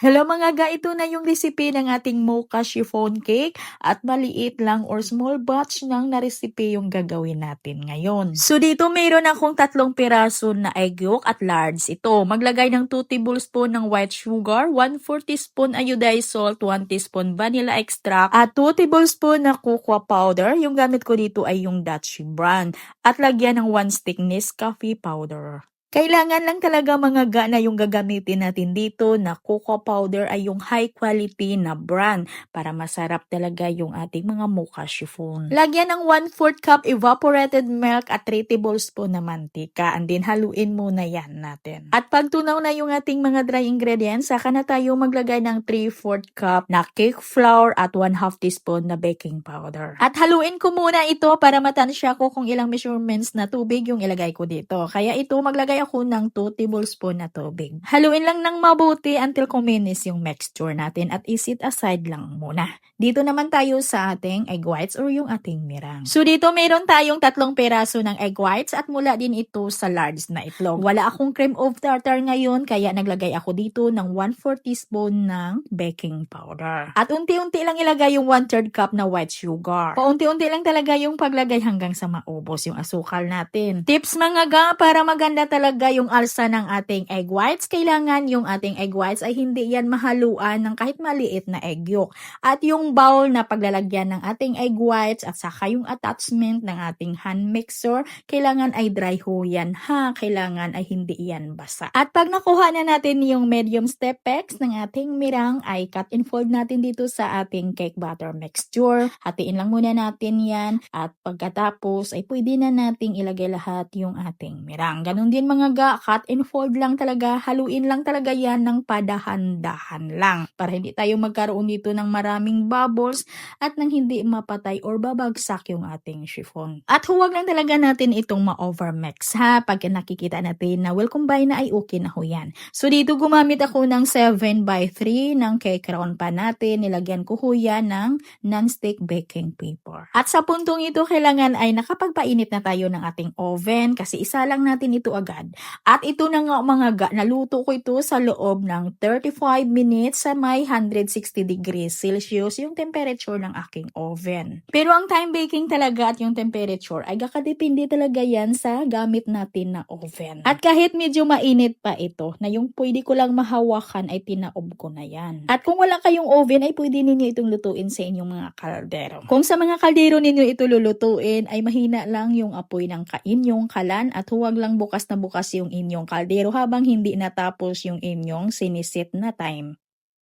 Hello mga ga, ito na yung recipe ng ating mocha chiffon cake at maliit lang or small batch ng na recipe yung gagawin natin ngayon. So dito mayroon akong 3 piraso na egg yolk at lards ito. Maglagay ng 2 tablespoon ng white sugar, 1/4 teaspoon iodized salt, 1 teaspoon vanilla extract at 2 tablespoon na cocoa powder. Yung gamit ko dito ay yung Dutch brand at lagyan ng 1 stick Nescafe powder. Kailangan lang talaga mga ga na yung gagamitin natin dito na cocoa powder ay yung high quality na brand para masarap talaga yung ating mga mocha chiffon. Lagyan ng 1/4 cup evaporated milk at 3 tablespoon na mantika and then haluin muna yan natin. At pag tunaw na yung ating mga dry ingredients, saka na tayo maglagay ng 3/4 cup na cake flour at 1/2 teaspoon na baking powder. At haluin ko muna ito para matansya ko kung ilang measurements na tubig yung ilagay ko dito. Kaya ito maglagay ako ng 2 tablespoon na tubig. Haluin lang ng mabuti until kuminis yung mixture natin at isit aside lang muna. Dito naman tayo sa ating egg whites or yung ating mirang. So dito mayroon tayong 3 peraso ng egg whites at mula din ito sa large na itlog. Wala akong cream of tartar ngayon kaya naglagay ako dito ng 1/4 teaspoon ng baking powder. At unti-unti lang ilagay yung 1/3 cup na white sugar. Paunti-unti lang talaga yung paglagay hanggang sa maubos yung asukal natin. Tips mga ga, para maganda talaga yung alsa ng ating egg whites, kailangan yung ating egg whites ay hindi yan mahaluan ng kahit maliit na egg yolk. At yung bowl na paglalagyan ng ating egg whites at saka yung attachment ng ating hand mixer, kailangan ay dry ho yan ha, kailangan ay hindi yan basa. At pag nakuha na natin yung medium step peaks ng ating mirang, ay cut and fold natin dito sa ating cake batter mixture. Hatiin lang muna natin yan at pagkatapos ay pwede na nating ilagay lahat yung ating mirang. Ganun din mga ga, cut and fold lang talaga, haluin lang talaga yan ng padahan-dahan lang para hindi tayo magkaroon dito ng maraming bubbles at nang hindi mapatay or babagsak yung ating chiffon. At huwag lang talaga natin itong ma-overmix ha, pag nakikita natin na well combine na ay okay na ho yan. So dito gumamit ako ng 7x3 ng cake round pan natin, nilagyan ko ho yan ng non-stick baking paper. At sa puntong ito kailangan ay nakapagpainit na tayo ng ating oven kasi isa lang natin ito agad. At ito na nga mga ga, naluto ko ito sa loob ng 35 minutes sa may 160 degrees Celsius yung temperature ng aking oven. Pero ang time baking talaga at yung temperature ay kakadepende talaga yan sa gamit natin na oven. At kahit medyo mainit pa ito, na yung pwede ko lang mahawakan ay tinaob ko na yan. At kung wala kayong oven ay pwede ninyo itong lutuin sa inyong mga kaldero. Kung sa mga kaldero ninyo ito lulutuin ay mahina lang yung apoy ng inyong kalan at huwag lang bukas na bukas yung inyong kaldero habang hindi natapos yung inyong sinisit na time.